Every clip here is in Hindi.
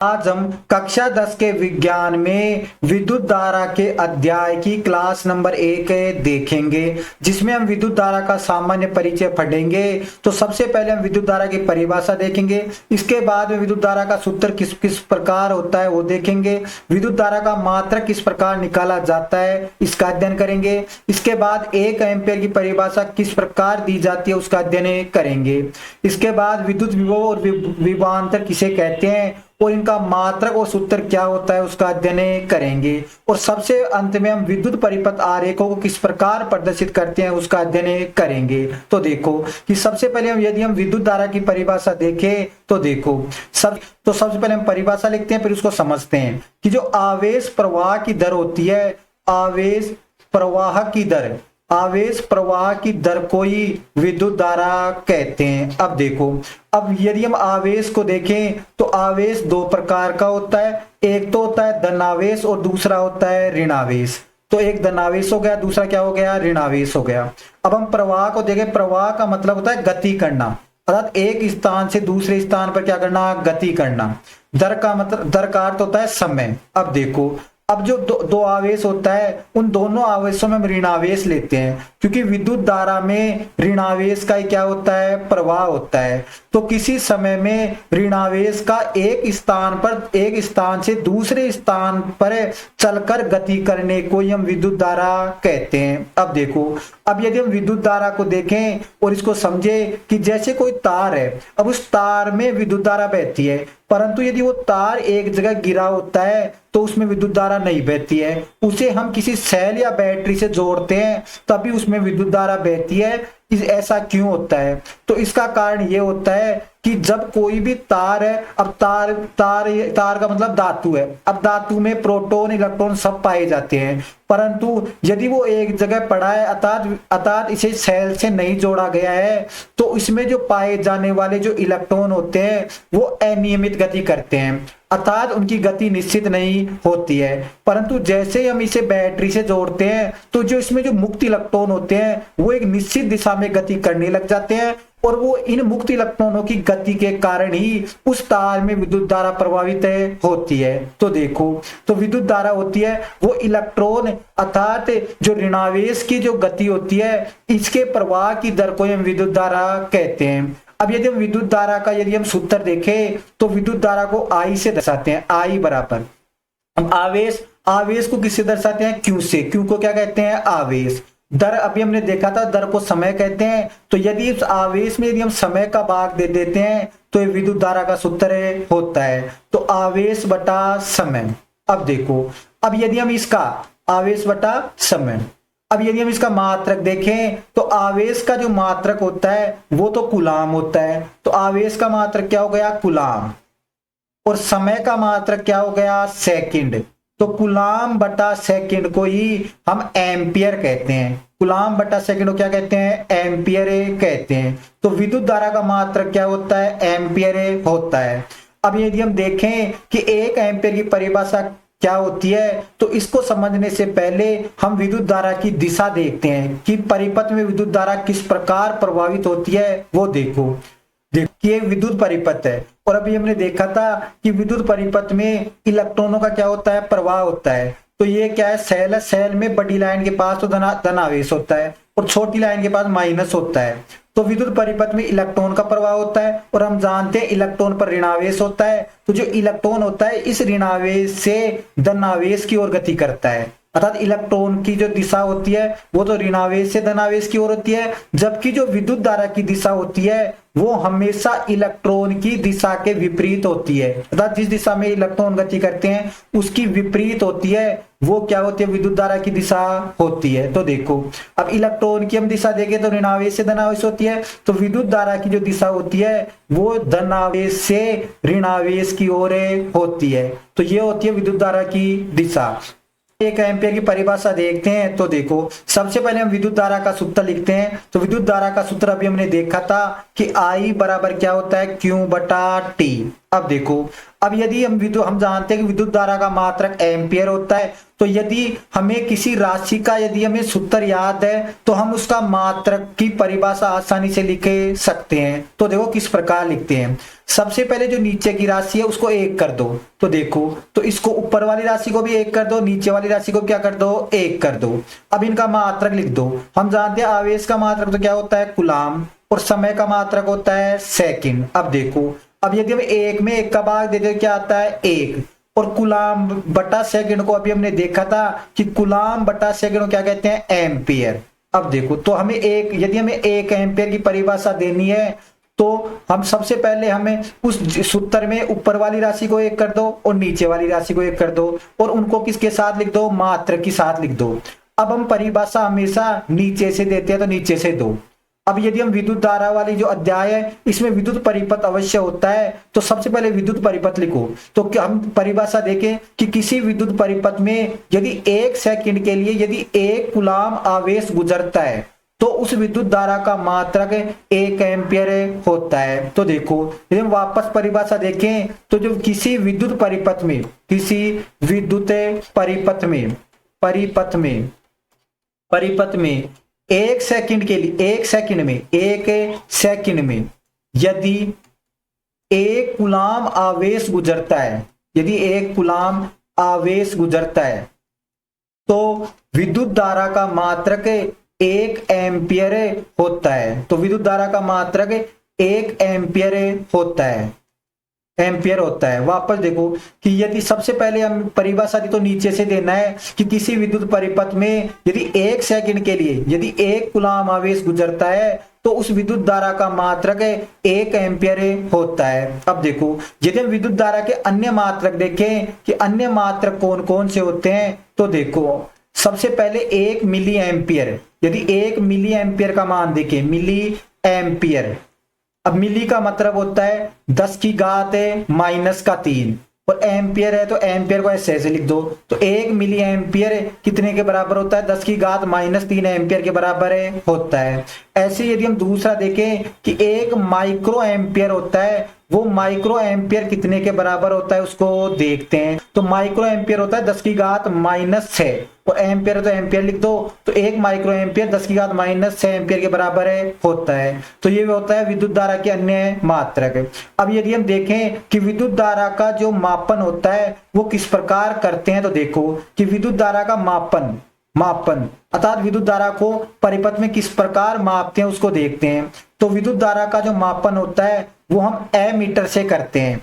आज हम कक्षा 10 के विज्ञान में विद्युत धारा के अध्याय की क्लास नंबर 1 देखेंगे, जिसमें हम विद्युत धारा का सामान्य परिचय पढ़ेंगे। तो सबसे पहले हम विद्युत धारा की परिभाषा देखेंगे, इसके बाद में विद्युत धारा का सूत्र किस किस प्रकार होता है वो देखेंगे, विद्युत धारा का मात्रक किस प्रकार निकाला जाता है इसका अध्ययन करेंगे। इसके बाद 1 एम्पीयर की परिभाषा किस प्रकार दी जाती है उसका अध्ययन करेंगे। इसके बाद विद्युत विभव और विभवांतर किसे कहते हैं और इनका मात्रक और सूत्र क्या होता है उसका अध्ययन करेंगे। और सबसे अंत में हम विद्युत परिपथ आरेखों को किस प्रकार प्रदर्शित करते हैं उसका अध्ययन करेंगे। तो देखो कि सबसे पहले यदि हम विद्युत धारा की परिभाषा देखें तो देखो सबसे पहले हम परिभाषा लिखते हैं, फिर उसको समझते हैं कि जो आवेश प्रवाह की दर होती है, आवेश प्रवाह की दर को ही विद्युत धारा कहते हैं। अब देखो, अब यदि हम आवेश को देखें तो आवेश 2 प्रकार का होता है, एक तो होता है धनावेश और दूसरा होता है ऋणावेश। तो एक धनावेश हो गया, दूसरा क्या हो गया, ऋणावेश हो गया। अब हम प्रवाह को देखें, प्रवाह का मतलब होता है गति करना, अर्थात एक स्थान से दूसरे स्थान पर क्या करना, गति करना। दर का मतलब, दर का अर्थ होता है समय। अब देखो, अब जो दो आवेश होता है उन दोनों आवेशों में हम ऋणावेश लेते हैं, क्योंकि विद्युत धारा में ऋणावेश का क्या होता है, प्रवाह होता है। तो किसी समय में ऋणावेश का एक स्थान से दूसरे स्थान पर चलकर गति करने को ही हम विद्युत धारा कहते हैं। अब देखो, अब यदि हम विद्युत धारा को देखें और इसको समझे कि जैसे कोई तार है, अब उस तार में विद्युत धारा बहती है, परंतु यदि वो तार एक जगह गिरा होता है तो उसमें विद्युत धारा नहीं बहती है। उसे हम किसी सेल या बैटरी से जोड़ते हैं तभी उसमें विद्युत धारा बहती है। ऐसा क्यों होता है? तो इसका कारण ये होता है कि जब कोई भी तार है, अब तार का मतलब धातु है, अब धातु में प्रोटॉन इलेक्ट्रॉन सब पाए जाते हैं, परंतु यदि वो एक जगह पड़ा है अर्थात इसे सेल से नहीं जोड़ा गया है, तो इसमें जो पाए जाने वाले जो इलेक्ट्रॉन होते हैं वो अनियमित गति करते हैं, अर्थात उनकी गति निश्चित नहीं होती है। परंतु जैसे हम इसे बैटरी से जोड़ते हैं तो जो इसमें जो मुक्त इलेक्ट्रॉन होते हैं वो एक निश्चित दिशा में गति करने लग जाते हैं, और वो इन मुक्त इलेक्ट्रॉनों की गति के कारण ही उस तार में विद्युत धारा प्रभावित होती है। तो देखो, तो विद्युत धारा होती है वो इलेक्ट्रॉन अर्थात जो ऋणावेश की जो गति होती है इसके प्रवाह की दर को हम विद्युत धारा कहते हैं। अब यदि हम विद्युत धारा का यदि हम सूत्र देखें तो विद्युत धारा को I से दर्शाते हैं, I बराबर, हम आवेश को किससे दर्शाते हैं, Q से। Q को क्या कहते हैं, आवेश। दर अभी हमने देखा था, दर को समय कहते हैं। तो यदि इस आवेश में यदि हम समय का भाग दे देते हैं तो ये विद्युत धारा का सूत्र होता है, तो आवेश बटा समय। अब देखो, अब यदि हम इसका आवेश बटा समय, अब यदि हम इसका मात्रक देखें तो आवेश का जो मात्रक होता है वो तो कूलाम होता है, तो आवेश का मात्रक क्या हो गया, कूलाम, और समय का मात्रक क्या हो गया, सेकंड। तो कूलाम बटा सेकंड को ही हम एम्पियर कहते हैं, कूलाम बटा सेकंड को क्या कहते हैं, एम्पियर कहते हैं। तो विद्युत धारा का मात्रक क्या होता है, एम्पियर होता है। अब यदि हम देखें कि 1 एम्पियर की परिभाषा क्या होती है, तो इसको समझने से पहले हम विद्युत धारा की दिशा देखते हैं कि परिपथ में विद्युत धारा किस प्रकार प्रभावित होती है वो देखो। देखिए, विद्युत परिपथ है और अभी हमने देखा था कि विद्युत परिपथ में इलेक्ट्रॉनों का क्या होता है, प्रवाह होता है। तो ये क्या है, सेल है, सेल में बड़ी लाइन के पास तो धनावेश होता है और छोटी लाइन के पास माइनस होता है। तो विद्युत परिपथ में इलेक्ट्रॉन का प्रवाह होता है और हम जानते हैं इलेक्ट्रॉन पर ऋणावेश होता है। तो जो इलेक्ट्रॉन होता है इस ऋणावेश से धनावेश की ओर गति करता है, अर्थात इलेक्ट्रॉन की जो दिशा होती है वो तो ऋणावेश से धनावेश की ओर होती है, जबकि जो विद्युत धारा की दिशा होती है वो हमेशा इलेक्ट्रॉन की दिशा के विपरीत होती है, अर्थात जिस दिशा में इलेक्ट्रॉन गति करते हैं उसकी विपरीत होती है, वो क्या होती है, विद्युत धारा की दिशा होती है। तो देखो, अब इलेक्ट्रॉन की हम दिशा देखें तो ऋणावेश से धनावेश होती है, तो विद्युत धारा की जो दिशा होती है वो धनावेश से ऋणावेश की ओर होती है। तो ये होती है विद्युत धारा की दिशा। 1 एम्पियर की परिभाषा देखते हैं तो देखो, सबसे पहले हम विद्युत धारा का सूत्र लिखते हैं। तो विद्युत धारा का सूत्र अभी हमने देखा था कि I बराबर क्या होता है, Q बटा T। अब देखो, अब यदि हम जानते हैं कि विद्युत धारा का मात्रक एम्पियर होता है, तो यदि हमें किसी राशि का यदि हमें सूत्र याद है तो हम उसका मात्रक की परिभाषा आसानी से लिख सकते हैं। तो देखो किस प्रकार लिखते हैं। सबसे पहले जो नीचे की राशि है उसको 1 कर दो, तो देखो, तो इसको ऊपर वाली राशि को भी 1 कर दो, नीचे वाली राशि को क्या कर दो, 1 कर दो। अब इनका मात्रक लिख दो। हम जानते हैं आवेश का मात्रक तो क्या होता है, कूलाम, और समय का मात्रक होता है सेकंड। अब देखो, अब यदि हम 1 में 1 का भाग देते क्या आता है, 1, और कूलाम बटा सेकंड को अभी हमने देखा था कि कूलाम बटा सेकंड को क्या कहते हैं, एम्पियर। अब देखो, तो हमें यदि हमें 1 एम्पियर की परिभाषा देनी है तो हम सबसे पहले हमें उस सूत्र में ऊपर वाली राशि को 1 कर दो और नीचे वाली राशि को 1 कर दो, और उनको किसके साथ लिख दो, मात्रक के साथ लिख दो। अब हम परिभाषा हमेशा नीचे से देते हैं तो नीचे से दो। अब यदि हम विद्युत धारा वाली जो अध्याय है इसमें विद्युत परिपथ अवश्य होता है, तो सबसे पहले विद्युत परिपथ लिखो। तो क्या हम परिभाषा देखें कि किसी विद्युत परिपथ में यदि 1 सेकंड के लिए यदि 1 कूलाम आवेश गुजरता है तो उस विद्युत धारा का मात्रक 1 एम्पियर होता है। तो देखो, यदि हम वापस परिभाषा देखें तो जो किसी विद्युत परिपथ में, किसी विद्युत परिपथ में 1 सेकंड के लिए 1 सेकंड में यदि 1 कूलाम आवेश गुजरता है, यदि 1 कूलाम आवेश गुजरता है तो विद्युत धारा का मात्रक 1 एम्पियर होता है। तो विद्युत धारा का मात्रक 1 एम्पियर होता है। वापस देखो कि यदि सबसे पहले हम परिभाषा दी तो नीचे से देना है कि किसी विद्युत परिपथ में यदि 1 सेकंड के लिए यदि 1 कूलाम आवेश गुजरता है तो उस विद्युत धारा का मात्रक 1 एम्पियर होता है। अब देखो, यदि हम विद्युत धारा के अन्य मात्रक देखें कि अन्य मात्रक कौन कौन से होते हैं, तो देखो, सबसे पहले 1 मिली एम्पियर, यदि 1 मिली एम्पियर का मान देखें, मिली एम्पियर, अब मिली का मतलब होता है 10 की घात -3, और एम्पियर है तो एम्पियर को ऐसे लिख दो। तो 1 मिली एम्पियर कितने के बराबर होता है, 10 की घात -3 एम्पियर के बराबर होता है। ऐसे यदि हम दूसरा देखें कि 1 माइक्रो एम्पियर होता है, वो माइक्रो एम्पियर कितने के बराबर होता है उसको देखते हैं। तो माइक्रो एम्पियर होता है 10 की घात -6, और एम्पियर है तो एम्पियर लिख दो। तो 1 माइक्रो एम्पियर 10 की घात -6 एम्पियर के बराबर होता है। तो ये होता है विद्युत धारा के अन्य मात्रक। अब यदि हम देखें कि विद्युत धारा का जो मापन होता है वो किस प्रकार करते हैं, तो देखो कि विद्युत धारा का मापन अर्थात विद्युत धारा को परिपथ में किस प्रकार मापते हैं उसको देखते हैं। तो विद्युत धारा का जो मापन होता है वो हम एमीटर से करते हैं।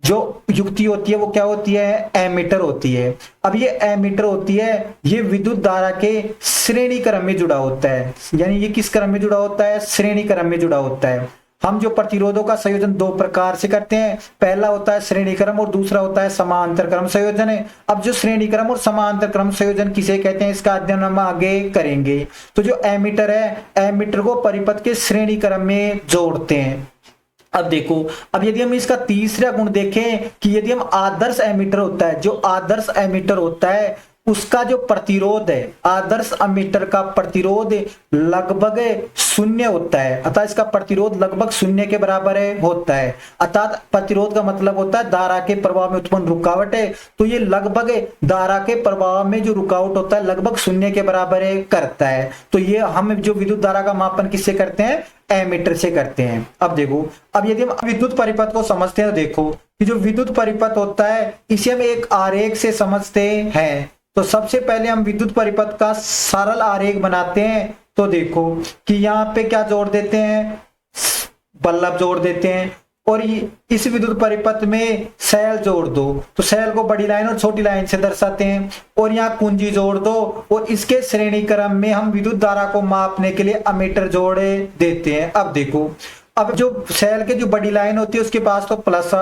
जो युक्ति होती है वो क्या होती है, एमीटर होती है। अब ये एमीटर होती है, ये विद्युत धारा के श्रेणी क्रम में जुड़ा होता है। यानी ये किस क्रम में जुड़ा होता है, श्रेणी क्रम में जुड़ा होता है। हम जो प्रतिरोधों का संयोजन 2 प्रकार से करते हैं, पहला होता है श्रेणी क्रम और दूसरा होता है समांतर क्रम संयोजन है। अब जो श्रेणी क्रम और समांतर क्रम संयोजन किसे कहते हैं इसका अध्ययन हम आगे करेंगे। तो जो एमीटर है, एमीटर को परिपथ के श्रेणी क्रम में जोड़ते हैं। अब देखो, अब यदि हम इसका तीसरा गुण देखें कि यदि हम आदर्श एमीटर होता है, जो आदर्श एमीटर होता है उसका जो प्रतिरोध है, आदर्श एमीटर का प्रतिरोध लगभग 0 होता है, अर्थात इसका प्रतिरोध लगभग 0 के बराबर होता है। अर्थात प्रतिरोध का मतलब होता है धारा के प्रवाह में उत्पन्न रुकावट है, तो ये लगभग धारा के प्रवाह में जो रुकावट होता है लगभग 0 के बराबर करता है। तो ये हम जो विद्युत धारा का मापन किससे करते हैं, एमीटर से करते हैं। अब देखो, अब यदि हम विद्युत परिपथ को समझते हैं तो देखो कि जो विद्युत परिपथ होता है इसे हम एक आरेख से समझते हैं। तो सबसे पहले हम विद्युत परिपथ का सरल आरेख बनाते हैं। तो देखो कि यहाँ पे क्या जोड़ देते हैं, बल्ब जोड़ देते हैं, और इस विद्युत परिपथ में सेल जोड़ दो। तो सेल को बड़ी लाइन और छोटी लाइन से दर्शाते हैं, और यहाँ कुंजी जोड़ दो, और इसके श्रेणी क्रम में हम विद्युत धारा को मापने के लिए अमीटर जोड़ देते हैं। अब देखो, अब जो सेल के जो बड़ी लाइन होती है उसके पास तो प्लस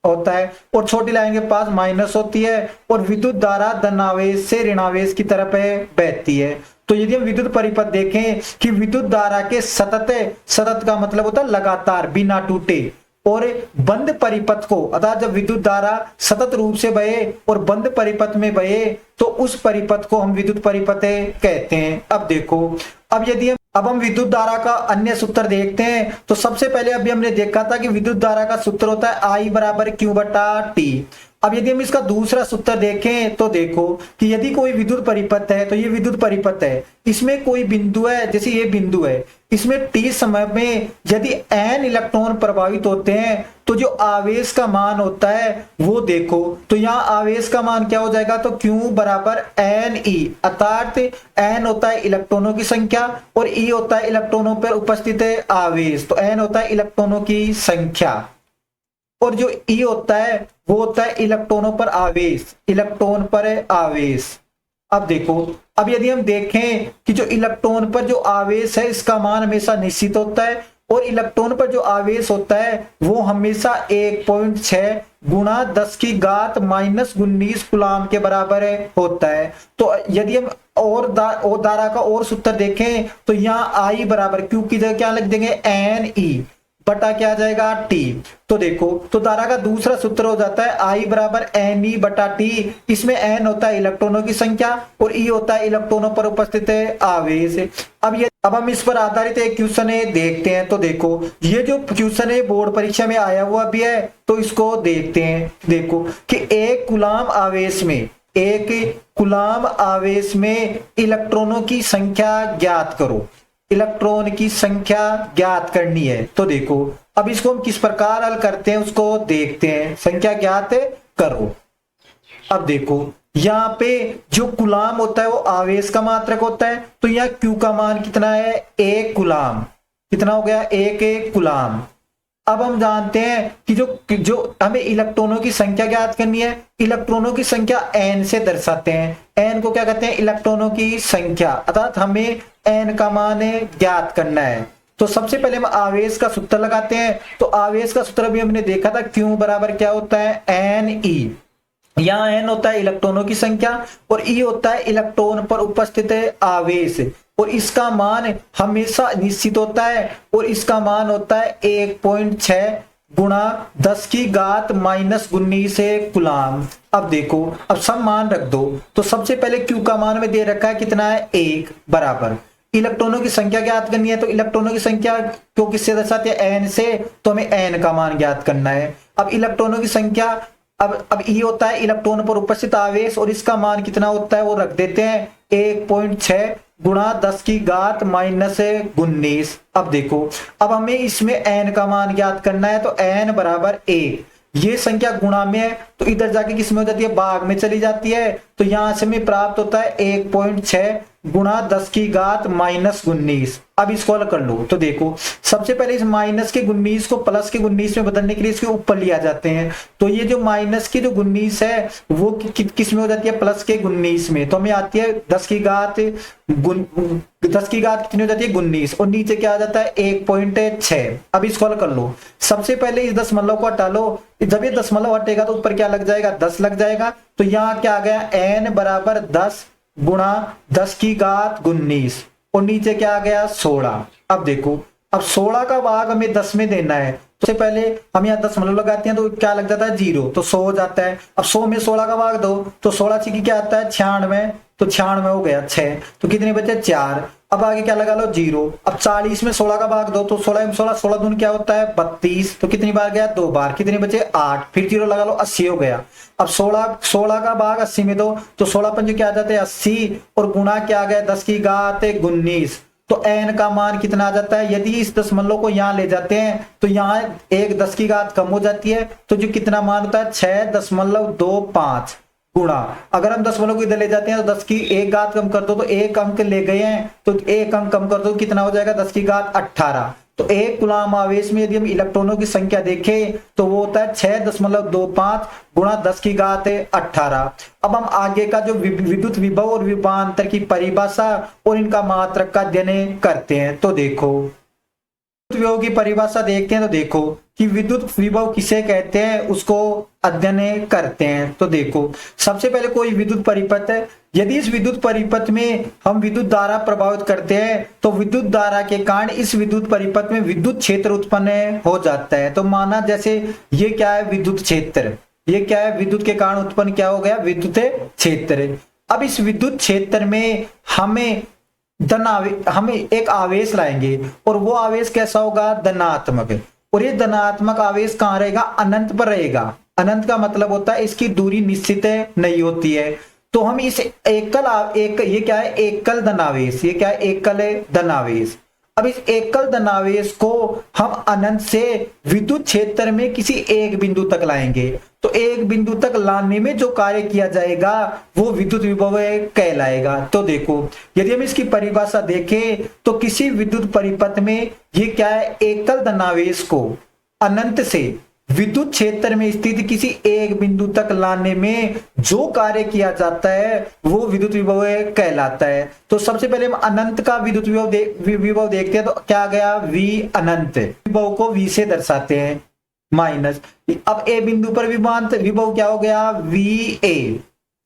होता है और छोटी लाइन के पास माइनस होती है, और विद्युत धारा धनावेश से ऋणावेश की तरफ बहती है। तो यदि हम विद्युत परिपथ देखें कि विद्युत धारा के सतत का मतलब होता है लगातार बिना टूटे, और बंद परिपथ को, अर्थात जब विद्युत धारा सतत रूप से बहे और बंद परिपथ में बहे तो उस परिपथ को हम विद्युत परिपथ कहते हैं। अब देखो, अब हम विद्युत धारा का अन्य सूत्र देखते हैं। तो सबसे पहले अभी हमने देखा था कि विद्युत धारा का सूत्र होता है I = Q/T। अब यदि हम इसका दूसरा सूत्र देखें तो देखो कि यदि कोई विद्युत परिपथ है, तो ये विद्युत परिपथ है, इसमें कोई बिंदु है, जैसे ये बिंदु है, इसमें t समय में यदि n इलेक्ट्रॉन प्रभावित होते हैं तो जो आवेश का मान होता है वो देखो, तो यहाँ आवेश का मान क्या हो जाएगा, तो Q बराबर NE, अर्थात n होता है इलेक्ट्रॉनों की संख्या और E होता है इलेक्ट्रॉनों पर उपस्थित आवेश, तो n होता है इलेक्ट्रॉनों की संख्या और जो E होता है वो होता है इलेक्ट्रॉनों पर आवेश, इलेक्ट्रॉन पर आवेश। अब देखो, अब यदि हम देखें कि जो इलेक्ट्रॉन पर जो आवेश है इसका मान हमेशा निश्चित होता है और इलेक्ट्रॉन पर जो आवेश होता है वो हमेशा 1.6 गुणा 10 की घात -19 कूलाम के बराबर होता है। तो यदि हम और धारा का और सूत्र देखें तो यहाँ आई बराबर क्यू की जगह क्या लिख देंगे, NE बटा क्या आ जाएगा, T। तो देखो, तो धारा का दूसरा सूत्र हो जाता है I बराबर NE बटा T। इसमें N होता है इलेक्ट्रॉनों की संख्या और E होता है इलेक्ट्रॉनों पर उपस्थित आवेश। अब हम इस पर आधारित एक क्वेश्चन देखते हैं। तो देखो, ये जो क्वेश्चन है बोर्ड परीक्षा में आया हुआ भी है, तो इसको देखते हैं। देखो कि एक कूलाम आवेश में इलेक्ट्रॉनों की संख्या ज्ञात करो, इलेक्ट्रॉन की संख्या ज्ञात करनी है। तो देखो, अब इसको हम किस प्रकार हल करते हैं उसको देखते हैं। संख्या ज्ञात करो। अब देखो, यहाँ पे जो कूलाम होता है वो आवेश का मात्रक होता है, तो यहाँ Q का मान कितना है, 1 कूलाम। कितना हो गया, 1 कूलाम। अब हम जानते हैं कि जो हमें इलेक्ट्रॉनों की संख्या ज्ञात करनी है, इलेक्ट्रॉनों की संख्या n से दर्शाते हैं। n को क्या कहते हैं, इलेक्ट्रॉनों की संख्या, अर्थात हमें n का मान ज्ञात करना है। तो सबसे पहले हम आवेश का सूत्र लगाते हैं। तो आवेश का सूत्र भी हमने देखा था, Q बराबर क्या होता है, NE। यहाँ n होता है इलेक्ट्रॉनों की संख्या और E होता है इलेक्ट्रॉन पर उपस्थित आवेश और इसका मान हमेशा निश्चित होता है और इसका मान होता है 1.6 गुणा 10 की घात -19 कूलाम। अब देखो, अब सब मान रख दो। तो सबसे पहले Q का मान में दे रखा है कितना है, 1 बराबर इलेक्ट्रॉनों की संख्या ज्ञात करनी है। तो इलेक्ट्रॉनों की संख्या को किससे दर्शाते हैं, n से, तो हमें n का मान ज्ञात करना है। अब इलेक्ट्रॉनों की संख्या, अब E होता है इलेक्ट्रॉन पर उपस्थित आवेश और इसका मान कितना होता है वो रख देते हैं 1.6 गुणा 10 की घात -19। अब देखो, अब हमें इसमें n का मान ज्ञात करना है। तो n बराबर 1, ये संख्या गुणा में है तो इधर जाके किस में हो जाती है, भाग में चली जाती है। तो यहां से हमें प्राप्त होता है 1.6 गुणा 10 की घात -19। अब इसको हल कर लो। तो देखो, सबसे पहले इस माइनस के 19 को प्लस के 19 में बदलने के लिए इसके ऊपर लिया जाते हैं। तो ये जो माइनस की जो 19 है वो किस में हो जाती है, प्लस के 19 में। तो हमें आती है 10 की घात कितनी हो जाती है, 19 और नीचे क्या आ जाता है 1.6। अब इसको हल कर लो। सबसे पहले इस दशमलव को हटा लो। जब ये दशमलव हटेगा तो ऊपर क्या लग जाएगा, 10 लग जाएगा। तो यहाँ क्या आ गया, n बराबर 10 गुणा 10 की घात 19 और नीचे क्या आ गया, 16। अब देखो, अब 16 का भाग हमें 10 में देना है। तो सबसे पहले हम यहाँ दशमलव लगाते हैं तो क्या लग जाता है, 0, तो 100 हो जाता है। अब 100 में 16 का भाग दो तो 16 की क्या आता है, 96, तो 96 हो गया 6, तो कितने बचे 4। अब आगे क्या लगा लो, 0। अब 40 में 16 का भाग दो तो 16 में 16, 16 दूनी क्या होता है 32, तो कितनी बार गया, 2 बार, कितने बचे 8, फिर 0 लगा लो, 80 हो गया। अब 16 का भाग 80 में दो तो 16 पंजे क्या आ जाते हैं 80 और गुणा क्या आ गया 10 की घात 19। तो n का मान कितना आ जाता है, यदि इस दशमलव को यहाँ ले जाते हैं तो यहाँ एक 10 की घात कम हो जाती है, तो जो कितना मान होता है 6.25 गुणा, अगर हम दशमलव को इधर ले जाते हैं तो 10 की एक घात कम कर दो तो एक अंक ले गए हैं, तो एक अंक कम कर दो कितना हो जाएगा 10 की घात 18। तो एक कूलाम आवेश में यदि हम इलेक्ट्रॉनों की संख्या देखें तो वो होता है 6.25 गुणा 10 की घात 18। अब हम आगे का जो विद्युत विभव और विभवांतर की परिभाषा और इनका मात्रक का अध्ययन करते हैं। तो देखो, विद्युत विभव की परिभाषा देखते हैं। तो देखो कि विद्युत विभव किसे कहते हैं उसको अध्ययन करते हैं। तो देखो, सबसे पहले कोई विद्युत परिपथ है, यदि इस विद्युत परिपथ में हम विद्युत धारा प्रभावित करते हैं तो विद्युत धारा के कारण इस विद्युत परिपथ में विद्युत क्षेत्र उत्पन्न हो जाता है। तो माना जैसे ये क्या है, विद्युत क्षेत्र, ये क्या है, विद्युत के कारण उत्पन्न क्या हो गया, विद्युत क्षेत्र। अब इस विद्युत क्षेत्र में हमें एक आवेश लाएंगे और वो आवेश कैसा होगा, धनात्मक, और ये धनात्मक आवेश कहाँ रहेगा, अनंत पर रहेगा। अनंत का मतलब होता है इसकी दूरी निश्चित नहीं होती है। तो हम इस ये क्या है, एकल धनावेश, ये क्या है, एकल धनावेश। अब इस एकल धनावेश को हम अनंत से विद्युत क्षेत्र में किसी एक बिंदु तक लाएंगे, तो एक बिंदु तक लाने में जो कार्य किया जाएगा वो विद्युत विभव कहलाएगा। तो देखो यदि हम इसकी परिभाषा देखें तो किसी विद्युत परिपथ में ये क्या है, एकल धनावेश को अनंत से विद्युत क्षेत्र में स्थित किसी एक बिंदु तक लाने में जो कार्य किया जाता है वो विद्युत विभव कहलाता है। तो सबसे पहले हम अनंत का विद्युत विभव देखते हैं, तो क्या गया, V अनंत, विभव को V से दर्शाते हैं माइनस, अब ए बिंदु पर विभव क्या हो गया, VA।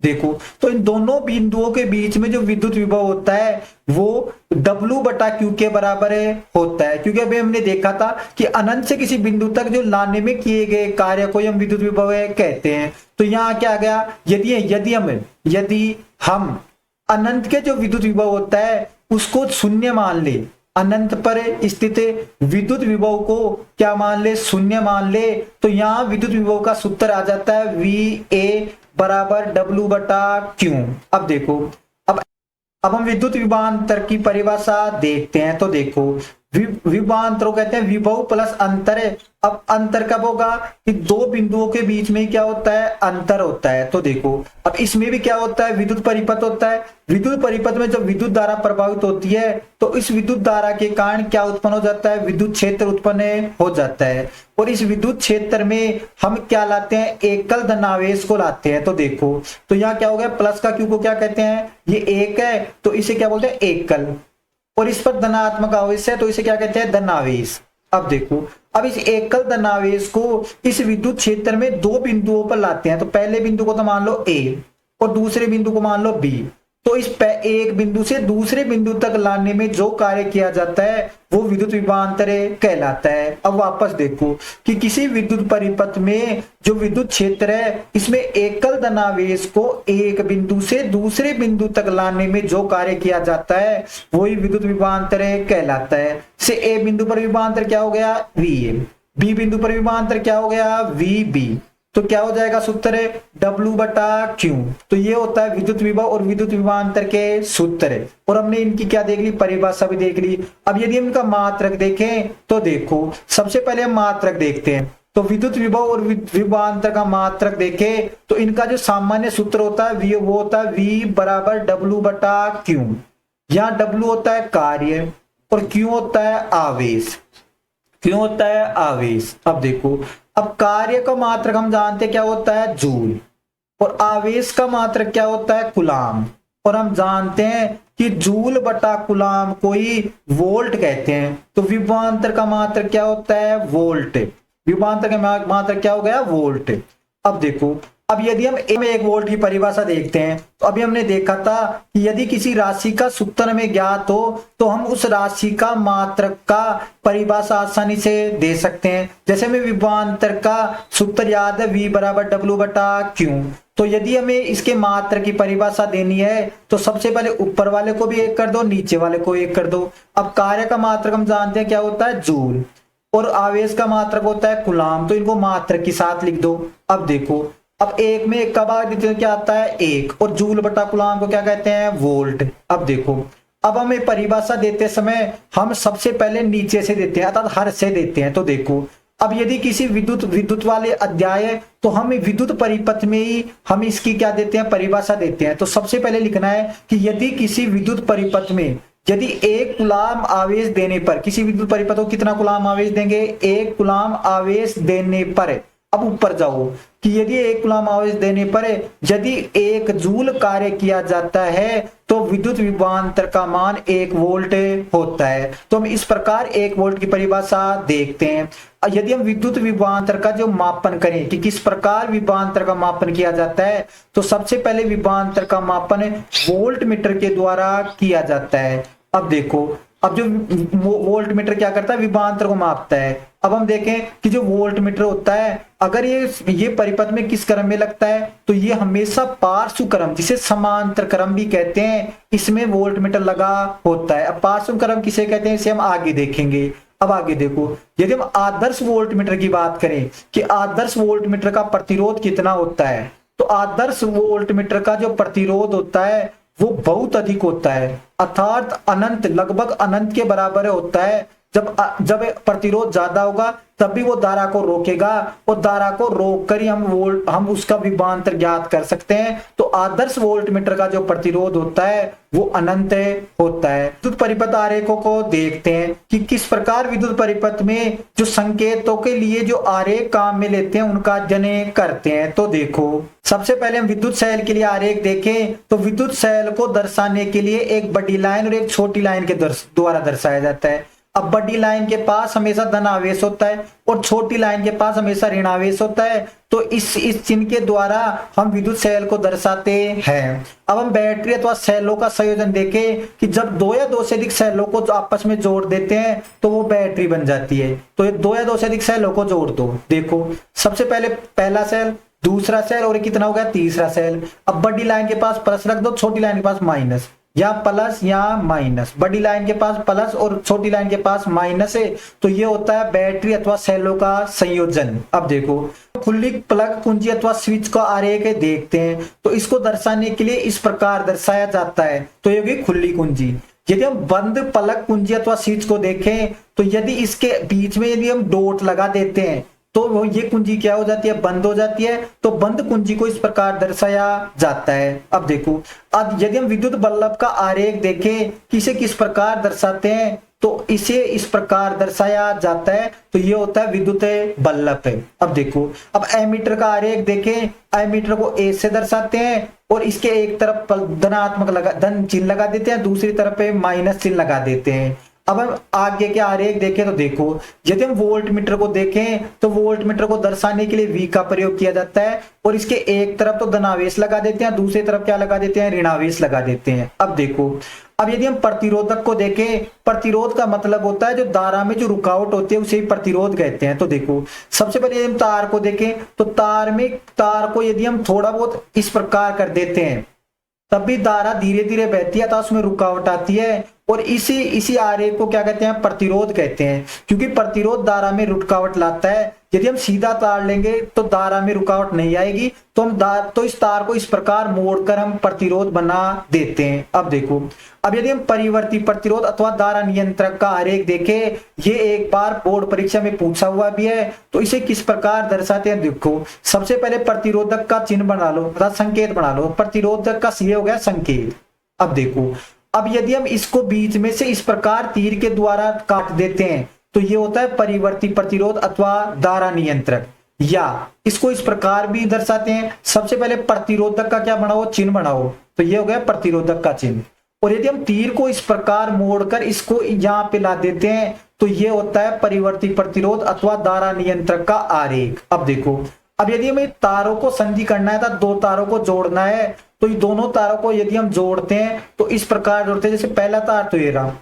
देखो तो इन दोनों बिंदुओं के बीच में जो विद्युत विभव होता है वो W/Q के बराबर होता है, क्योंकि अभी हमने देखा था कि अनंत से किसी बिंदु तक जो लाने में किए गए कार्य को हम विद्युत विभव कहते हैं। तो यहाँ क्या आ गया, यदि हम अनंत के जो विद्युत विभव होता है उसको शून्य मान ले, अनंत पर स्थित विद्युत विभव को क्या मान ले, शून्य मान ले, तो यहाँ विद्युत विभव का सूत्र आ जाता है VA बराबर W/Q। अब देखो अब हम विद्युत विभवांतर की परिभाषा देखते हैं, तो देखो विभवांतर कहते हैं विभव प्लस अंतर। अब अंतर कब होगा कि दो बिंदुओं के बीच में क्या होता है, अंतर होता है। तो देखो अब इसमें भी क्या होता है, विद्युत परिपथ होता है। विद्युत परिपथ में जब विद्युत धारा प्रभावित होती है तो इस विद्युत धारा के कारण क्या उत्पन्न हो जाता है, विद्युत क्षेत्र उत्पन्न हो जाता है, और इस विद्युत क्षेत्र में हम क्या लाते हैं, एकल धनावेश को लाते हैं। तो देखो तो यहाँ क्या हो गया, प्लस का क्यू को क्या कहते हैं, ये एक है तो इसे क्या बोलते हैं, एकल, और इस पर धनात्मक आवेश है तो इसे क्या कहते हैं, धनावेश। अब देखो अब इस एकल धनावेश को इस विद्युत क्षेत्र में दो बिंदुओं पर लाते हैं, तो पहले बिंदु को तो मान लो A और दूसरे बिंदु को मान लो B। तो इस एक बिंदु से दूसरे बिंदु तक लाने में जो कार्य किया जाता है वो विद्युत विभवांतर कहलाता है। अब वापस देखो कि किसी विद्युत परिपथ में जो विद्युत क्षेत्र है इसमें एकल धनावेश को एक बिंदु से दूसरे बिंदु तक लाने में जो कार्य किया जाता है वही विद्युत विभवांतर कहलाता है। से ए बिंदु पर विभवांतर क्या हो गया, VA, B बिंदु पर विभवांतर क्या हो गया, VB। तो क्या हो जाएगा सूत्र है W/Q। तो ये होता है विद्युत विभव और विद्युत विभवांतर के सूत्र, और हमने इनकी क्या देख ली, परिभाषा भी देख ली। अब यदि हम इनका मात्रक देखें तो देखो सबसे पहले हम मात्रक देखते हैं, तो विद्युत विभव और विभवांतर का मात्रक देखें तो इनका जो सामान्य सूत्र होता है वो होता है V बराबर W/Q। यहाँ W होता है कार्य और Q होता है आवेश, क्यों होता है आवेश। अब देखो अब कार्य का मात्रक हम जानते हैं क्या होता है, जूल, और आवेश का मात्रक क्या होता है, कुलाम, और हम जानते हैं कि जूल बटा कुलाम को ही वोल्ट कहते हैं। तो विभवांतर का मात्रक क्या होता है, वोल्ट, विभवांतर का मात्रक क्या हो गया, वोल्ट। अब देखो अब यदि हम एक वोल्ट की परिभाषा देखते हैं तो अभी हमने देखा था कि यदि किसी राशि का सूत्र में ज्ञात हो तो हम उस राशि का मात्रक का परिभाषा आसानी से दे सकते हैं। जैसे हमें विभवांतर का सूत्र याद है V बराबर W/Q। तो यदि हमें इसके मात्रक की परिभाषा देनी है तो सबसे पहले ऊपर वाले को भी एक कर दो, नीचे वाले को एक कर दो। अब कार्य का मात्रक हम जानते हैं क्या होता है, जूल, और आवेश का मात्रक होता है कुलाम, तो इनको मात्रक के साथ लिख दो। अब देखो अब एक में एक का भाग देते हैं क्या आता है, एक, और जूल बटा कुलाम को क्या कहते हैं, वोल्ट। अब देखो अब हमें परिभाषा देते समय हम सबसे पहले नीचे से देते हैं अर्थात हर से देते हैं। तो देखो अब यदि किसी विद्युत वाले अध्याय है तो हम विद्युत परिपथ में ही हम इसकी क्या देते हैं, परिभाषा देते हैं। तो सबसे पहले लिखना है कि यदि किसी विद्युत परिपथ में यदि एक कुलाम आवेश देने पर, किसी विद्युत परिपथ को कितना कुलाम आवेश देंगे, एक कुलाम आवेश देने पर। अब ऊपर जाओ कि यदि एक कुलाम आवेश देने पर यदि एक जूल कार्य किया जाता है तो विद्युत विभवांतर का मान 1 वोल्ट होता है। तो हम इस प्रकार 1 वोल्ट की परिभाषा देखते हैं। यदि हम विद्युत विभवांतर का जो मापन करें कि किस प्रकार विभवांतर का मापन किया जाता है, तो सबसे पहले विभवांतर का मापन वोल्ट मीटर के द्वारा किया जाता है। अब देखो अब जो वोल्ट मीटर क्या करता है, विभवांतर को मापता है। अब हम देखें कि जो वोल्ट मीटर होता है अगर ये परिपथ में किस क्रम में लगता है तो ये हमेशा पार्श्व क्रम, जिसे समांतर क्रम भी कहते हैं, इसमें वोल्ट मीटर लगा होता है। अब पार्श्व क्रम किसे कहते हैं इसे हम आगे देखेंगे। अब आगे देखो यदि हम आदर्श वोल्ट मीटर की बात करें कि आदर्श वोल्ट मीटर का प्रतिरोध कितना होता है, तो आदर्श वोल्ट मीटर का जो प्रतिरोध होता है वो बहुत अधिक होता है, अर्थात अनंत, लगभग अनंत के बराबर होता है। जब प्रतिरोध ज्यादा होगा तब भी वो धारा को रोकेगा, और धारा को रोककर ही हम उसका विभवांतर ज्ञात कर सकते हैं। तो आदर्श वोल्टमीटर का जो प्रतिरोध होता है वो अनंत होता है। विद्युत परिपथ आरेखों को देखते हैं कि किस प्रकार विद्युत परिपथ में जो संकेतों के लिए जो आरेख काम में लेते हैं उनका अध्ययन करते हैं। तो देखो, सबसे पहले हम विद्युत सेल के लिए आरेख देखें तो विद्युत सेल को दर्शाने के लिए एक बड़ी लाइन और एक छोटी लाइन के द्वारा दर्शाया जाता है। अब बड़ी लाइन के पास हमेशा धन आवेश होता है और छोटी लाइन के पास हमेशा ऋण आवेश होता है। तो इस चिन्ह के द्वारा हम विद्युत सेल को दर्शाते हैं। अब हम बैटरी अथवा सेलों का संयोजन देखें कि जब दो या दो से अधिक सेलों को आपस में जोड़ देते हैं तो वो बैटरी बन जाती है। तो ये दो या दो से अधिक सेलों को जोड़ दो। देखो, सबसे पहले पहला सेल, दूसरा सेल और कितना हो गया, तीसरा सेल। अब बड़ी लाइन के पास प्लस रख दो, छोटी लाइन के पास माइनस, या प्लस या माइनस, बड़ी लाइन के पास प्लस और छोटी लाइन के पास माइनस है। तो ये होता है बैटरी अथवा सेलों का संयोजन। अब देखो, खुली प्लग कुंजी अथवा स्विच का आरेख देखते हैं तो इसको दर्शाने के लिए इस प्रकार दर्शाया जाता है। तो ये होगी खुली कुंजी। यदि हम बंद प्लग कुंजी अथवा स्विच को देखें तो यदि इसके बीच में यदि हम डॉट लगा देते हैं तो वो ये कुंजी क्या हो जाती है, बंद हो जाती है। तो बंद कुंजी को इस प्रकार दर्शाया जाता है। अब देखो, अब यदि हम विद्युत बल्ब का आरेख देखें कि इसे किस प्रकार दर्शाते हैं तो इसे इस प्रकार दर्शाया जाता है। तो ये होता है विद्युत बल्ब है। अब देखो, अब एमीटर का आरेख देखें, एमीटर को ए से दर्शाते हैं और इसके एक तरफ धन चिन्ह लगा देते हैं, दूसरी तरफ पे माइनस चिन्ह लगा देते हैं। अब हम आगे के आरेख देखें तो देखो, यदि हम वोल्ट मीटर को देखें तो वोल्ट मीटर को दर्शाने के लिए V का प्रयोग किया जाता है और इसके एक तरफ तो धनावेश लगा देते हैं, दूसरी तरफ क्या लगा देते हैं, ऋणावेश लगा देते हैं। अब देखो, अब यदि हम प्रतिरोधक को देखें, प्रतिरोध का मतलब होता है जो धारा में जो रुकावट होती है उसे ही प्रतिरोध कहते हैं। तो देखो, सबसे पहले यदि हम तार को देखें तो तार को यदि हम थोड़ा बहुत इस प्रकार कर देते हैं तब भी धारा धीरे धीरे बहती है, तो उसमें रुकावट आती है और इसी आरेख को क्या कहते हैं, प्रतिरोध कहते हैं। क्योंकि प्रतिरोध धारा में रुकावट लाता है। यदि हम सीधा तार लेंगे तो धारा में रुकावट नहीं आएगी, तो इस तार को इस प्रकार मोड़कर हम प्रतिरोध बना देते हैं। अब देखो, अब यदि हम परिवर्ती प्रतिरोध अथवा धारा नियंत्रक का आरेख देखें, ये एक बार बोर्ड परीक्षा में पूछा हुआ भी है। तो इसे किस प्रकार दर्शाते हैं, देखो, सबसे पहले प्रतिरोधक का चिन्ह बना लो अर्थात संकेत बना लो। प्रतिरोधक का ये हो गया संकेत। अब देखो, अब यदि हम इसको बीच में से इस प्रकार तीर के द्वारा काट देते हैं तो ये होता है परिवर्ती प्रतिरोध अथवा धारा नियंत्रक। या इसको इस प्रकार भी दर्शाते हैं, सबसे पहले प्रतिरोधक का क्या बनाओ, चिन्ह बनाओ। तो ये हो गया प्रतिरोधक का चिन्ह। और यदि हम तीर को इस प्रकार मोड़कर इसको यहाँ पे ला देते हैं तो ये होता है परिवर्ती प्रतिरोध अथवा धारा नियंत्रक का आरेख। अब देखो, अब यदि हमें तारों को संधि करना है, तो दो तारों को जोड़ना है, तो ये दोनों तारों को यदि हम जोड़ते हैं तो इस प्रकार जोड़ते हैं, जैसे पहला तार तो ये रहा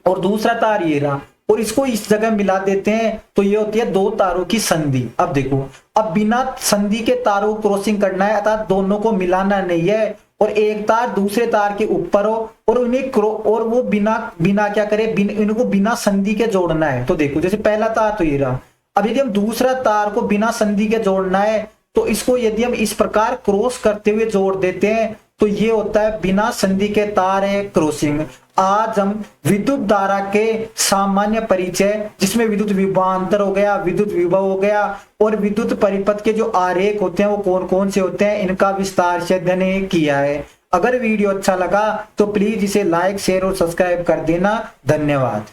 और दूसरा तार ये रहा और इसको इस जगह मिला देते हैं तो ये होती है दो तारों की संधि। अब देखो, अब बिना संधि के तारों को क्रॉसिंग करना है अर्थात दोनों को मिलाना नहीं है और एक तार दूसरे तार के ऊपर हो और उन्हें और वो बिना क्या करे, इनको बिना संधि के जोड़ना है। तो देखो, जैसे पहला तार तो ये रहा। अब यदि हम दूसरा तार को बिना संधि के जोड़ना है तो इसको यदि हम इस प्रकार क्रॉस करते हुए जोड़ देते हैं तो ये होता है बिना संधि के तार है क्रॉसिंग। आज हम विद्युत धारा के सामान्य परिचय, जिसमें विद्युत विभवांतर हो गया, विद्युत विभव हो गया और विद्युत परिपथ के जो आरेख होते हैं वो कौन कौन से होते हैं, इनका विस्तार से अध्ययन किया है। अगर वीडियो अच्छा लगा तो प्लीज इसे लाइक, शेयर और सब्सक्राइब कर देना। धन्यवाद।